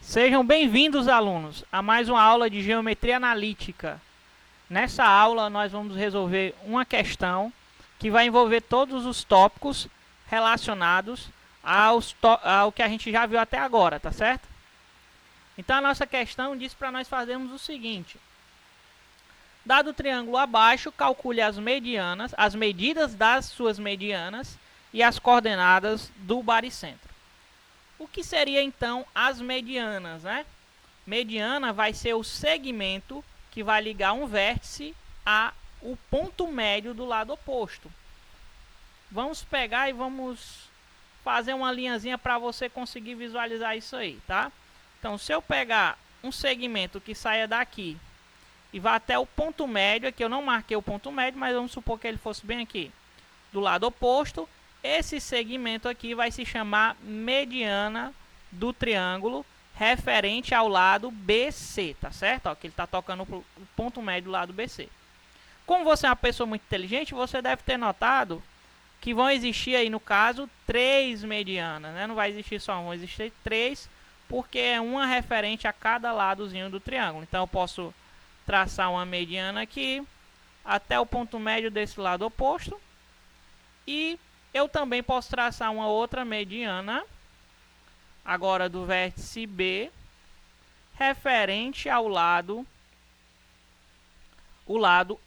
Sejam bem-vindos, alunos, a mais uma aula de Geometria Analítica. Nessa aula, nós vamos resolver uma questão que vai envolver todos os tópicos relacionados ao que a gente já viu até agora, tá certo? Então, a nossa questão diz para nós fazermos o seguinte. Dado o triângulo abaixo, calcule as medidas das suas medianas e as coordenadas do baricentro. O que seria então as medianas, né? Mediana vai ser o segmento que vai ligar um vértice ao ponto médio do lado oposto. Vamos pegar e vamos fazer uma linhazinha para você conseguir visualizar isso aí, tá? Então, se eu pegar um segmento que saia daqui e vá até o ponto médio, aqui eu não marquei o ponto médio, mas vamos supor que ele fosse bem aqui, do lado oposto, esse segmento aqui vai se chamar mediana do triângulo referente ao lado BC, tá certo? Ó, que ele está tocando o ponto médio do lado BC. Como você é uma pessoa muito inteligente, você deve ter notado que vão existir aí, no caso, 3 medianas, né? Não vai existir só uma, vão existir 3, porque é uma referente a cada ladozinho do triângulo. Então, eu posso traçar uma mediana aqui, até o ponto médio desse lado oposto, e eu também posso traçar uma outra mediana, agora do vértice B, referente ao lado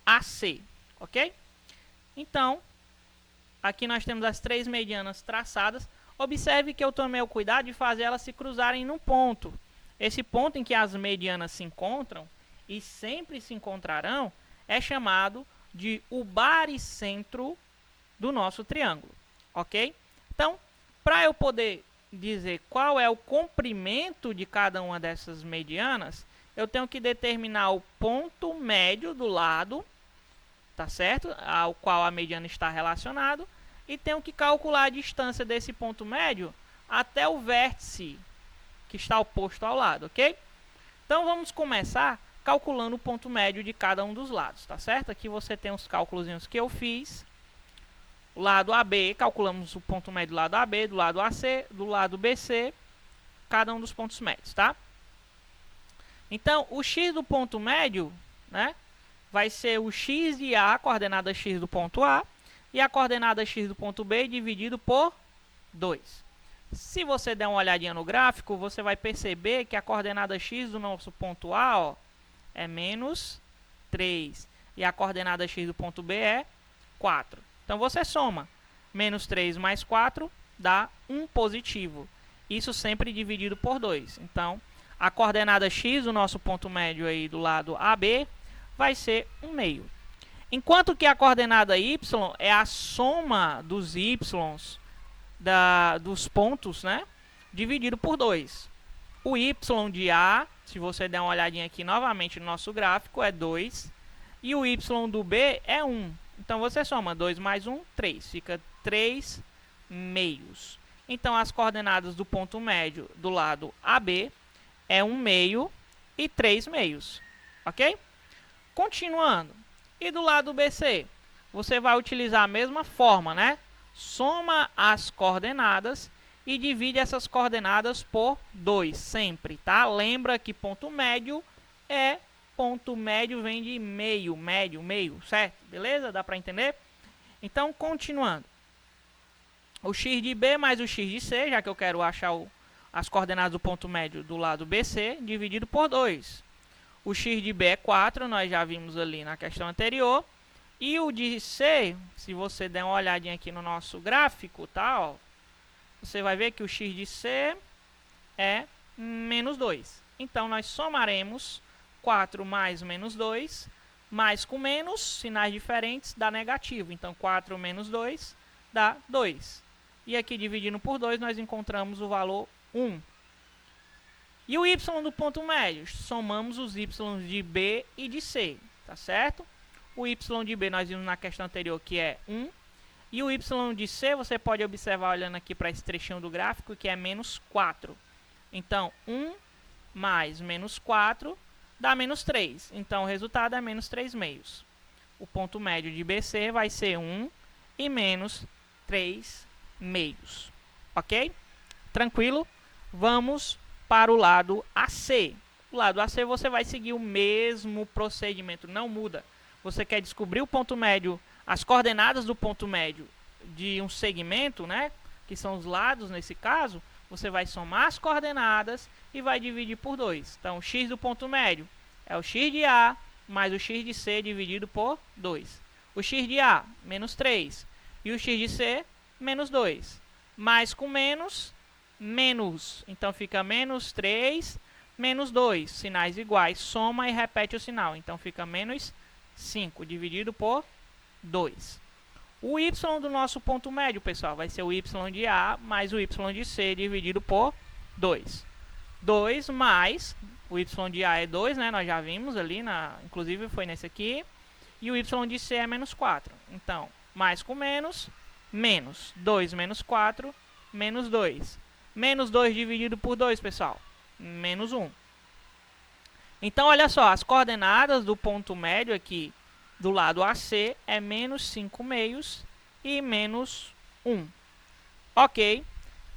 AC, ok? Então, aqui nós temos as 3 medianas traçadas. Observe que eu tomei o cuidado de fazer elas se cruzarem num ponto. Esse ponto em que as medianas se encontram, e sempre se encontrarão, é chamado de o baricentro do nosso triângulo, ok? Então, para eu poder dizer qual é o comprimento de cada uma dessas medianas, eu tenho que determinar o ponto médio do lado, tá certo? Ao qual a mediana está relacionado, e tenho que calcular a distância desse ponto médio até o vértice que está oposto ao lado, ok? Então, vamos começar calculando o ponto médio de cada um dos lados, tá certo? Aqui você tem os cálculos que eu fiz. O lado AB, calculamos o ponto médio do lado AB, do lado AC, do lado BC, cada um dos pontos médios, tá? Então, o x do ponto médio, né, vai ser o x de A, a coordenada x do ponto A, e a coordenada x do ponto B dividido por 2. Se você der uma olhadinha no gráfico, você vai perceber que a coordenada x do nosso ponto A, ó, é menos 3, e a coordenada x do ponto B é 4. Então, você soma. Menos 3 mais 4 dá 1 positivo. Isso sempre dividido por 2. Então, a coordenada x do nosso ponto médio aí do lado AB vai ser 1/2. Enquanto que a coordenada y é a soma dos y's dos pontos, né, dividido por 2. O y de A, se você der uma olhadinha aqui novamente no nosso gráfico, é 2. E o y do B é 1. Então, você soma 2 mais 1, 3. Fica 3 meios. Então, as coordenadas do ponto médio do lado AB é 1/2 e 3 meios. Ok? Continuando. E do lado BC? Você vai utilizar a mesma forma, né? Soma as coordenadas e divide essas coordenadas por 2, sempre, tá? Lembra que ponto médio vem de meio, certo? Beleza? Dá para entender? Então, continuando. O x de B mais o x de C, já que eu quero achar as coordenadas do ponto médio do lado BC, dividido por 2. O x de B é 4, nós já vimos ali na questão anterior. E o de C, se você der uma olhadinha aqui no nosso gráfico, tá? Ó, você vai ver que o x de C é menos 2. Então, nós somaremos 4 mais menos 2, mais com menos, sinais diferentes, dá negativo. Então, 4 menos 2 dá 2. E aqui, dividindo por 2, nós encontramos o valor 1. E o y do ponto médio? Somamos os y de B e de C, tá certo? O y de B nós vimos na questão anterior que é 1. E o y de C, você pode observar olhando aqui para esse trechinho do gráfico, que é menos 4. Então, 1 mais menos 4 dá menos 3. Então, o resultado é menos 3 meios. O ponto médio de BC vai ser 1 e menos 3 meios. Ok? Tranquilo? Vamos para o lado AC. O lado AC você vai seguir o mesmo procedimento, não muda. Você quer descobrir o ponto médio, as coordenadas do ponto médio de um segmento, né, que são os lados nesse caso, você vai somar as coordenadas e vai dividir por 2. Então, o x do ponto médio é o x de A mais o x de C dividido por 2. O x de A, menos 3. E o x de C, menos 2. Mais com menos, menos. Então, fica menos 3, menos 2. Sinais iguais. Soma e repete o sinal. Então, fica menos 5 dividido por 2. O y do nosso ponto médio, pessoal, vai ser o y de A mais o y de C dividido por 2. 2 mais, o y de A é 2, né? Nós já vimos ali, inclusive foi nesse aqui. E o y de C é menos 4. Então, mais com menos, menos. 2 menos 4, menos 2. Menos 2 dividido por 2, pessoal. Menos 1. Então, olha só, as coordenadas do ponto médio aqui do lado AC é menos 5 meios e menos 1. Ok,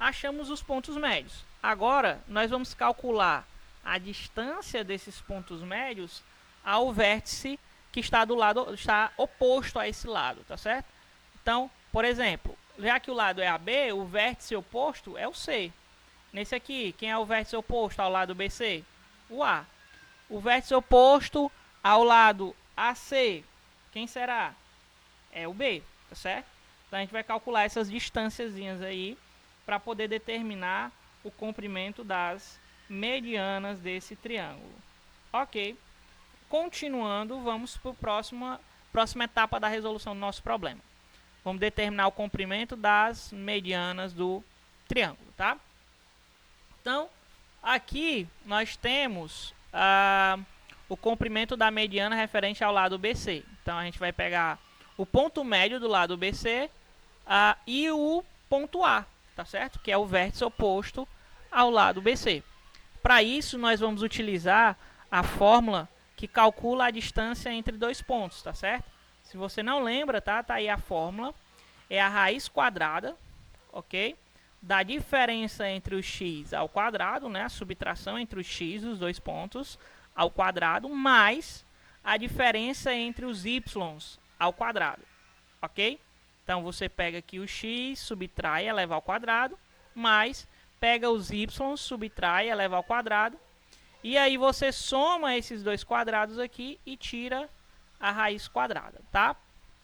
achamos os pontos médios. Agora, nós vamos calcular a distância desses pontos médios ao vértice que está oposto a esse lado, tá certo? Então, por exemplo, já que o lado é AB, o vértice oposto é o C. Nesse aqui, quem é o vértice oposto ao lado BC? O A. O vértice oposto ao lado AC, quem será? É o B, tá certo? Então a gente vai calcular essas distânciazinhas aí para poder determinar o comprimento das medianas desse triângulo. Ok. Continuando, vamos para a próxima etapa da resolução do nosso problema. Vamos determinar o comprimento das medianas do triângulo, tá? Então, aqui nós temos o comprimento da mediana referente ao lado BC. Então, a gente vai pegar o ponto médio do lado BC e o ponto A, tá certo? Que é o vértice oposto ao lado BC. Para isso, nós vamos utilizar a fórmula que calcula a distância entre dois pontos, tá certo? Se você não lembra, tá aí a fórmula. É a raiz quadrada, ok? Da diferença entre o x ao quadrado, né? A subtração entre o x dos dois pontos ao quadrado, mais a diferença entre os y's ao quadrado, ok? Então, você pega aqui o x, subtrai e eleva ao quadrado, mais pega os y, subtrai e eleva ao quadrado, e aí você soma esses dois quadrados aqui e tira a raiz quadrada, tá?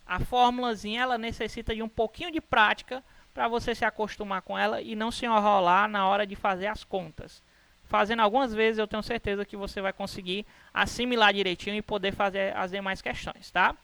A formulazinha, ela necessita de um pouquinho de prática para você se acostumar com ela e não se enrolar na hora de fazer as contas. Fazendo algumas vezes, eu tenho certeza que você vai conseguir assimilar direitinho e poder fazer as demais questões, tá?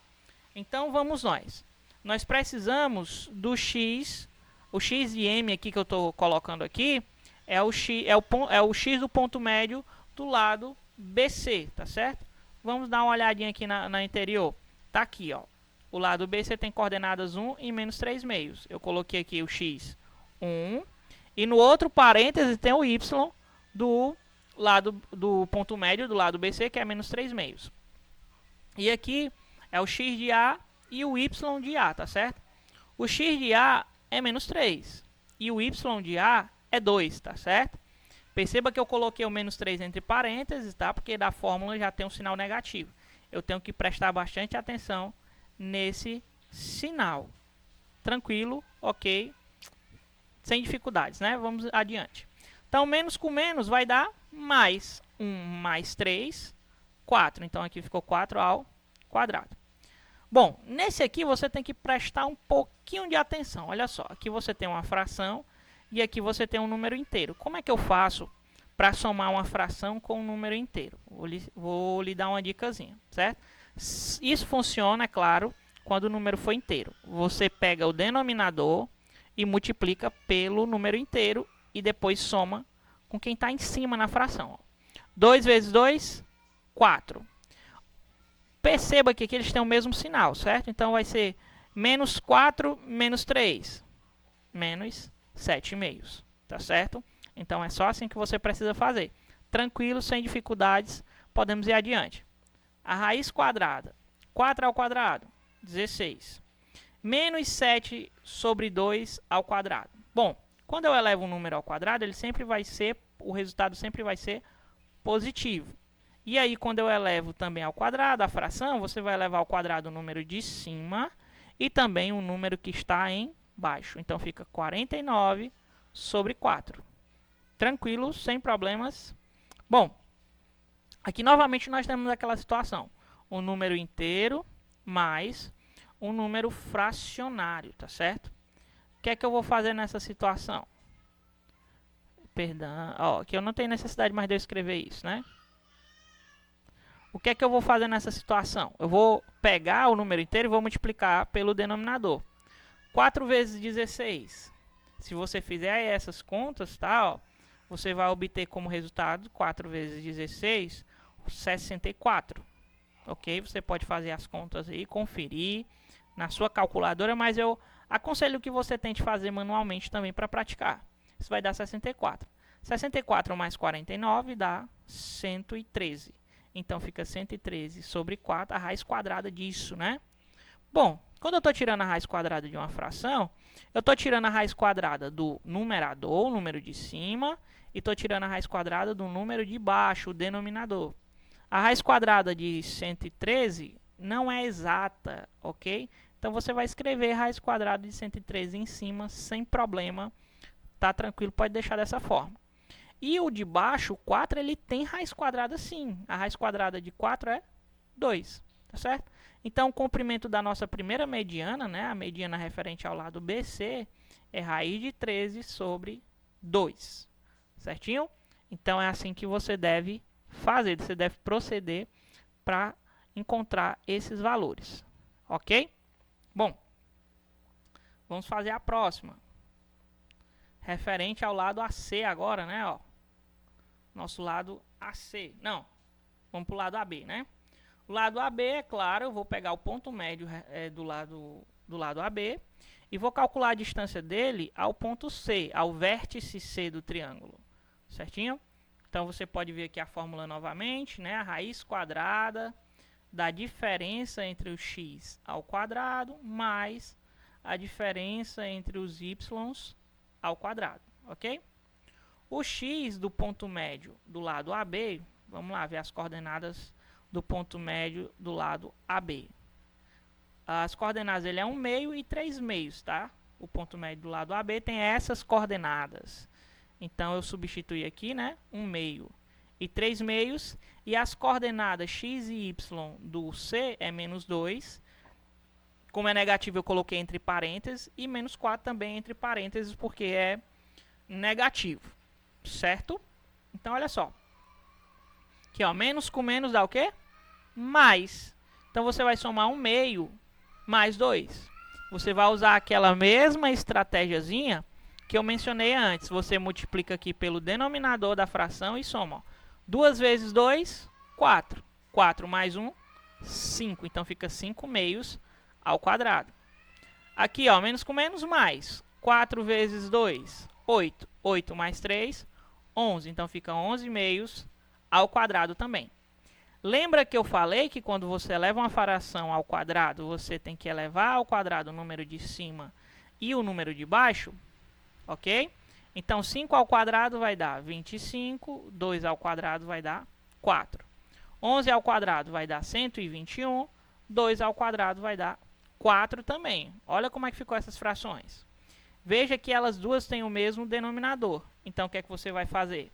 Então, vamos nós. Nós precisamos do x, o x de m aqui que eu estou colocando aqui, é o x do ponto médio do lado BC, tá certo? Vamos dar uma olhadinha aqui na interior. Tá aqui, ó. O lado BC tem coordenadas 1 e menos 3 meios. Eu coloquei aqui o x 1 e no outro parêntese tem o y do lado do ponto médio do lado BC, que é menos 3 meios. E aqui é o x de A e o y de A, tá certo? O x de A é menos 3 e o y de A é 2, tá certo? Perceba que eu coloquei o menos 3 entre parênteses, tá? Porque da fórmula já tem um sinal negativo. Eu tenho que prestar bastante atenção nesse sinal. Tranquilo, ok? Sem dificuldades, né? Vamos adiante. Então, menos com menos vai dar mais 1 mais 3, 4. Então, aqui ficou 4 ao quadrado. Bom, nesse aqui você tem que prestar um pouquinho de atenção. Olha só, aqui você tem uma fração e aqui você tem um número inteiro. Como é que eu faço para somar uma fração com um número inteiro? Vou lhe dar uma dicasinha, certo? Isso funciona, é claro, quando o número for inteiro. Você pega o denominador e multiplica pelo número inteiro e depois soma com quem está em cima na fração. 2 vezes 2, 4. Perceba que aqui eles têm o mesmo sinal, certo? Então, vai ser menos 4, menos 3, menos 7,5, tá certo? Então, é só assim que você precisa fazer. Tranquilo, sem dificuldades, podemos ir adiante. A raiz quadrada, 4 ao quadrado, 16. Menos 7 sobre 2 ao quadrado. Bom, quando eu elevo um número ao quadrado, ele sempre vai ser o resultado sempre vai ser positivo. E aí, quando eu elevo também ao quadrado a fração, você vai elevar ao quadrado o número de cima e também o número que está embaixo. Então, fica 49 sobre 4. Tranquilo, sem problemas. Bom, aqui novamente nós temos aquela situação. Um número inteiro mais um número fracionário, tá certo? O que é que eu vou fazer nessa situação? Perdão, ó, que eu não tenho necessidade mais de eu escrever isso, né? O que é que eu vou fazer nessa situação? Eu vou pegar o número inteiro e vou multiplicar pelo denominador. 4 vezes 16. Se você fizer essas contas, tá, ó, você vai obter como resultado 4 vezes 16, 64. Ok? Você pode fazer as contas aí, conferir na sua calculadora, mas eu aconselho que você tente fazer manualmente também para praticar. Isso vai dar 64. 64 mais 49 dá 113. Então, fica 113 sobre 4, a raiz quadrada disso, né? Bom, quando eu estou tirando a raiz quadrada de uma fração, eu estou tirando a raiz quadrada do numerador, o número de cima, e estou tirando a raiz quadrada do número de baixo, o denominador. A raiz quadrada de 113 não é exata, ok? Então, você vai escrever a raiz quadrada de 113 em cima, sem problema. Tá tranquilo, pode deixar dessa forma. E o de baixo, o 4, ele tem raiz quadrada sim. A raiz quadrada de 4 é 2, tá certo? Então, o comprimento da nossa primeira mediana, né, a mediana referente ao lado BC, é raiz de 13 sobre 2, certinho? Então, é assim que você deve fazer, você deve proceder para encontrar esses valores, ok? Bom, vamos fazer a próxima. Referente ao lado AC agora, né, ó. Nosso lado AC. Não, vamos para o lado AB, né? O lado AB, é claro, eu vou pegar o ponto médio do lado AB e vou calcular a distância dele ao ponto C, ao vértice C do triângulo. Certinho? Então, você pode ver aqui a fórmula novamente, né? A raiz quadrada da diferença entre o x ao quadrado mais a diferença entre os y's ao quadrado, ok? O x do ponto médio do lado AB, vamos lá ver as coordenadas do ponto médio do lado AB. As coordenadas, ele é 1 meio e 3 meios, tá? O ponto médio do lado AB tem essas coordenadas. Então, eu substituí aqui, né? 1 meio e 3 meios. E as coordenadas x e y do C é menos 2. Como é negativo, eu coloquei entre parênteses. E menos 4 também entre parênteses, porque é negativo. Certo? Então, olha só. Aqui, ó, menos com menos dá o quê? Mais. Então, você vai somar 1 meio mais 2. Você vai usar aquela mesma estratégiazinha que eu mencionei antes. Você multiplica aqui pelo denominador da fração e soma. Ó. 2 vezes 2, 4. 4 mais 1, 5. Então, fica 5 meios ao quadrado. Aqui, ó, menos com menos, mais. 4 vezes 2, 8. 8 mais 3, 11. Então, fica 11 meios ao quadrado também. Lembra que eu falei que quando você eleva uma fração ao quadrado, você tem que elevar ao quadrado o número de cima e o número de baixo? Ok? Então, 5 ao quadrado vai dar 25, 2 ao quadrado vai dar 4. 11 ao quadrado vai dar 121, 2 ao quadrado vai dar 4 também. Olha como é que ficou essas frações. Veja que elas duas têm o mesmo denominador. Então, o que é que você vai fazer?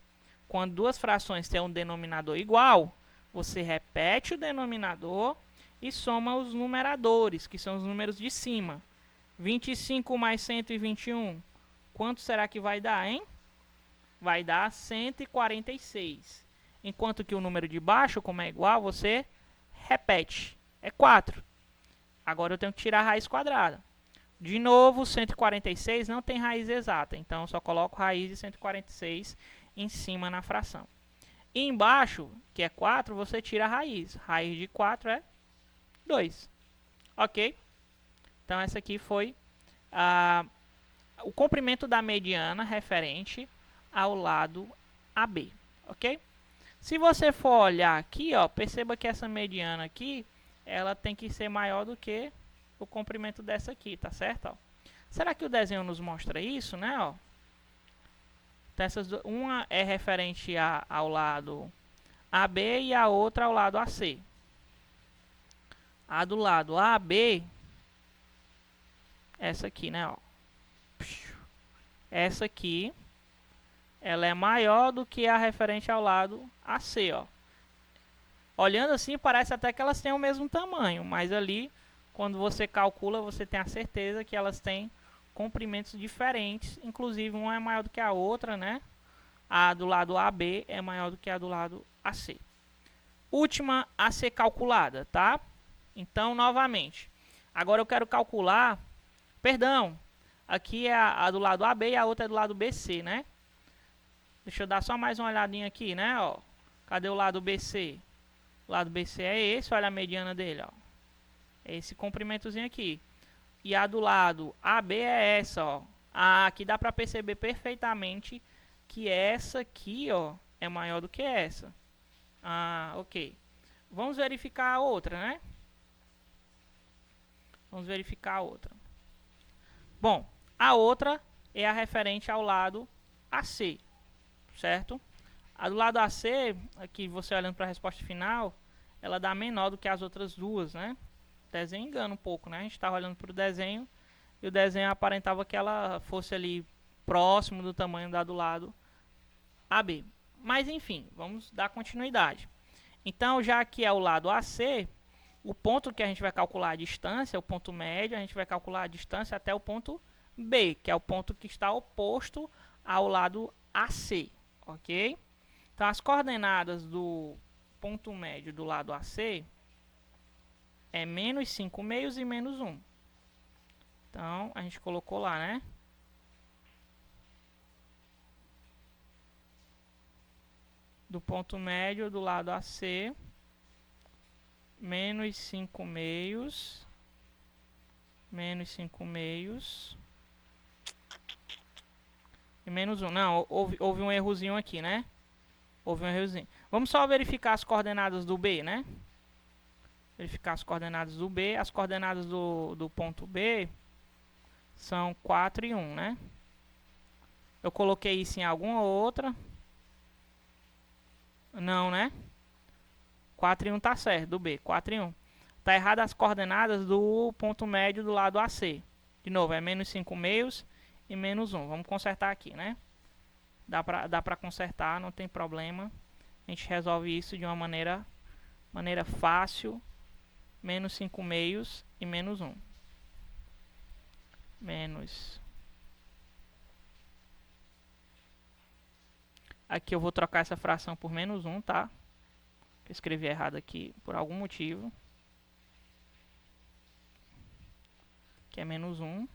Quando duas frações têm um denominador igual, você repete o denominador e soma os numeradores, que são os números de cima. 25 mais 121, quanto será que vai dar, hein? Vai dar 146. Enquanto que o número de baixo, como é igual, você repete. É 4. Agora eu tenho que tirar a raiz quadrada. De novo, 146 não tem raiz exata, então eu só coloco raiz de 146 em cima na fração. E embaixo, que é 4, você tira a raiz. Raiz de 4 é 2. Ok? Então, essa aqui foi o comprimento da mediana referente ao lado AB. Ok? Se você for olhar aqui, ó, perceba que essa mediana aqui, ela tem que ser maior do que o comprimento dessa aqui, tá certo? Ó. Será que o desenho nos mostra isso, né? Ó? Então, uma é referente ao lado AB e a outra ao lado AC. A do lado AB, essa aqui, né? Ó. Essa aqui, ela é maior do que a referente ao lado AC, ó. Olhando assim, parece até que elas têm o mesmo tamanho, mas ali, quando você calcula, você tem a certeza que elas têm comprimentos diferentes. Inclusive, uma é maior do que a outra, né? A do lado AB é maior do que a do lado AC. Última a ser calculada, tá? Então, novamente, agora eu quero calcular, perdão, aqui é a do lado AB e a outra é do lado BC, né? Deixa eu dar só mais uma olhadinha aqui, né? Ó, cadê o lado BC? O lado BC é esse, olha a mediana dele, ó. É esse comprimentozinho aqui. E a do lado AB é essa, ó. Aqui dá pra perceber perfeitamente que essa aqui, ó, é maior do que essa. Ok. Vamos verificar a outra, né? Vamos verificar a outra. Bom, a outra é a referente ao lado AC, certo? A do lado AC, aqui você olhando para a resposta final, ela dá menor do que as outras duas, né? O desenho engana um pouco, né? A gente estava olhando para o desenho e o desenho aparentava que ela fosse ali próximo do tamanho da do lado AB. Mas enfim, vamos dar continuidade. Então, já que é o lado AC, o ponto que a gente vai calcular a distância, o ponto médio, a gente vai calcular a distância até o ponto B, que é o ponto que está oposto ao lado AC, ok? Então, as coordenadas do ponto médio do lado AC é menos 5 meios e menos 1. Então, a gente colocou lá, né? Do ponto médio do lado AC, menos 5 meios, menos 5 meios e menos 1. Não, houve um errozinho aqui, né? Houve um errozinho. Vamos só verificar as coordenadas do B, né? Verificar as coordenadas do B. As coordenadas do ponto B são 4 e 1, né? Eu coloquei isso em alguma outra. Não, né? 4 e 1 tá certo, do B. 4 e 1. Tá errado as coordenadas do ponto médio do lado AC. De novo, é menos 5 meios e menos 1. Vamos consertar aqui, né? Dá pra consertar, não tem problema. A gente resolve isso de uma maneira fácil. Menos 5 meios e menos 1. Menos. Aqui eu vou trocar essa fração por menos 1, tá? Eu escrevi errado aqui por algum motivo. Que é menos 1.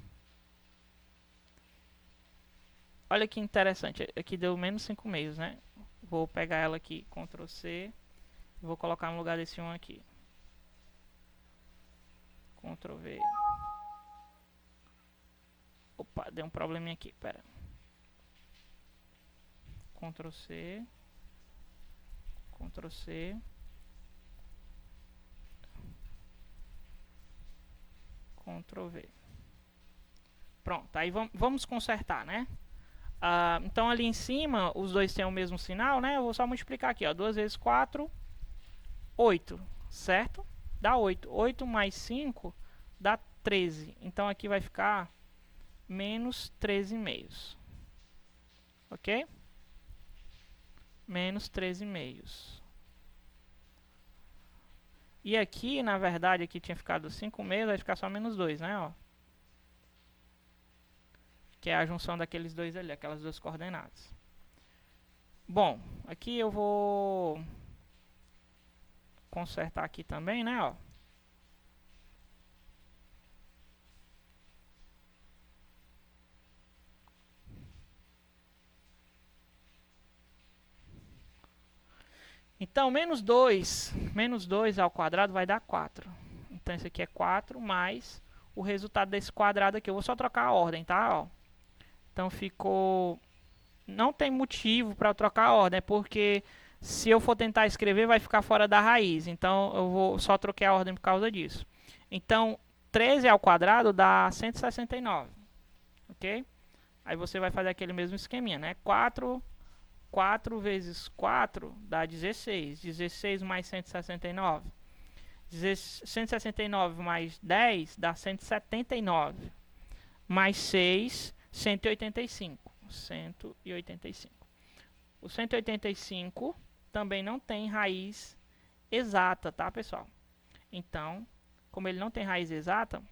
Olha que interessante. Aqui deu menos 5 meios, né? Vou pegar ela aqui, Ctrl C. E vou colocar no lugar desse 1 aqui. Ctrl V. Opa, deu um probleminha aqui, pera. Ctrl C. Ctrl C. Ctrl V. Pronto, aí vamos consertar, né? Então ali em cima, os dois têm o mesmo sinal, né? Eu vou só multiplicar aqui, ó. 2 vezes 4, 8, certo? Dá 8. 8 mais 5 dá 13. Então aqui vai ficar menos 13,5. Ok? Menos 13,5. E aqui, na verdade, aqui tinha ficado 5,5, vai ficar só menos 2, né? Ó. Que é a junção daqueles dois ali, aquelas duas coordenadas. Bom, aqui eu vou consertar aqui também, né? Ó. Então, menos 2 ao quadrado vai dar 4. Então, isso aqui é 4 mais o resultado desse quadrado aqui. Eu vou só trocar a ordem, tá? Ó. Então, ficou... Não tem motivo para eu trocar a ordem, porque se eu for tentar escrever, vai ficar fora da raiz. Então, eu vou só trocar a ordem por causa disso. Então, 13 ao quadrado dá 169. Ok? Aí você vai fazer aquele mesmo esqueminha, né? 4 vezes 4 dá 16. 16 mais 169. 169 mais 10 dá 179. Mais 6, 185. 185. O 185 também não tem raiz exata, tá, pessoal? Então, como ele não tem raiz exata,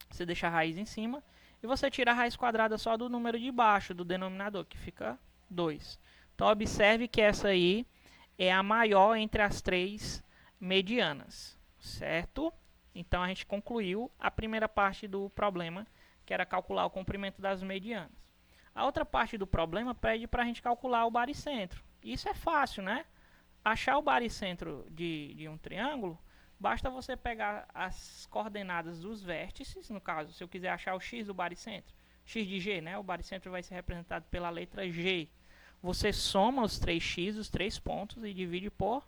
você deixa a raiz em cima e você tira a raiz quadrada só do número de baixo, do denominador, que fica 2. Então, observe que essa aí é a maior entre as três medianas, certo? Então, a gente concluiu a primeira parte do problema, que era calcular o comprimento das medianas. A outra parte do problema pede para a gente calcular o baricentro. Isso é fácil, né? Achar o baricentro de um triângulo, basta você pegar as coordenadas dos vértices, no caso, se eu quiser achar o x do baricentro, x de g, né? O baricentro vai ser representado pela letra G. Você soma os 3x, os 3 pontos, e divide por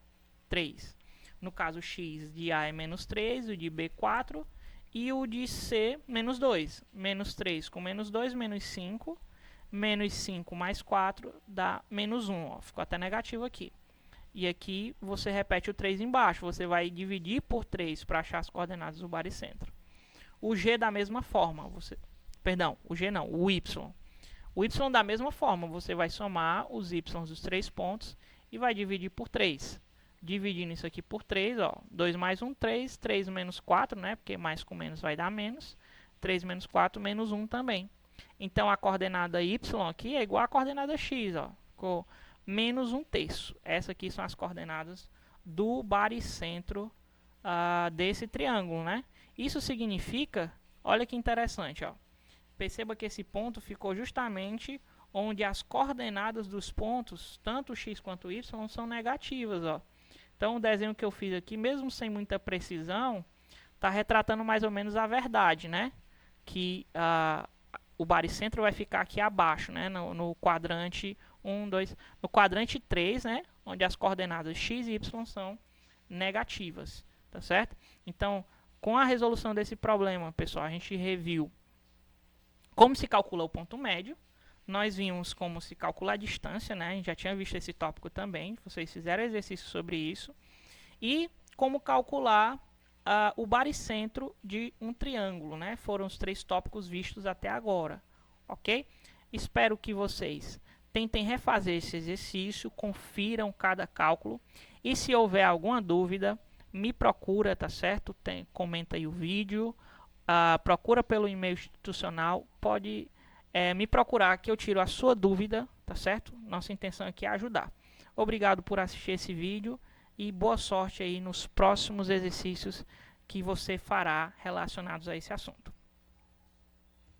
3. No caso, o x de A é menos 3, o de B 4, e o de C menos 2. Menos 3 com menos 2, menos 5. Menos 5 mais 4 dá menos 1. Ó. Ficou até negativo aqui. E aqui você repete o 3 embaixo. Você vai dividir por 3 para achar as coordenadas do baricentro. O G da mesma forma. Perdão, o G não, o Y. O Y da mesma forma. Você vai somar os Y dos 3 pontos e vai dividir por 3. Dividindo isso aqui por 3, ó, 2 mais 1, 3. 3 menos 4, né? Porque mais com menos vai dar menos. 3 menos 4, menos 1 também. Então, a coordenada Y aqui é igual à coordenada X, ó. Ficou menos 1/3. Essas aqui são as coordenadas do baricentro desse triângulo, né? Isso significa, olha que interessante, ó. Perceba que esse ponto ficou justamente onde as coordenadas dos pontos, tanto x quanto y, são negativas, ó. Então, o desenho que eu fiz aqui, mesmo sem muita precisão, está retratando mais ou menos a verdade, né? Que o baricentro vai ficar aqui abaixo, né? No quadrante 1, 2, no quadrante 3, né? Onde as coordenadas x e y são negativas, tá certo? Então, com a resolução desse problema, pessoal, a gente reviu como se calcula o ponto médio. Nós vimos como se calcula a distância, né? A gente já tinha visto esse tópico também. Vocês fizeram exercício sobre isso. E como calcular o baricentro de um triângulo, né? Foram os 3 tópicos vistos até agora, ok? Espero que vocês tentem refazer esse exercício, confiram cada cálculo e se houver alguma dúvida, me procura, tá certo? Comenta aí o vídeo, procura pelo e-mail institucional, pode me procurar que eu tiro a sua dúvida, tá certo? Nossa intenção aqui é ajudar. Obrigado por assistir esse vídeo e boa sorte aí nos próximos exercícios que você fará relacionados a esse assunto.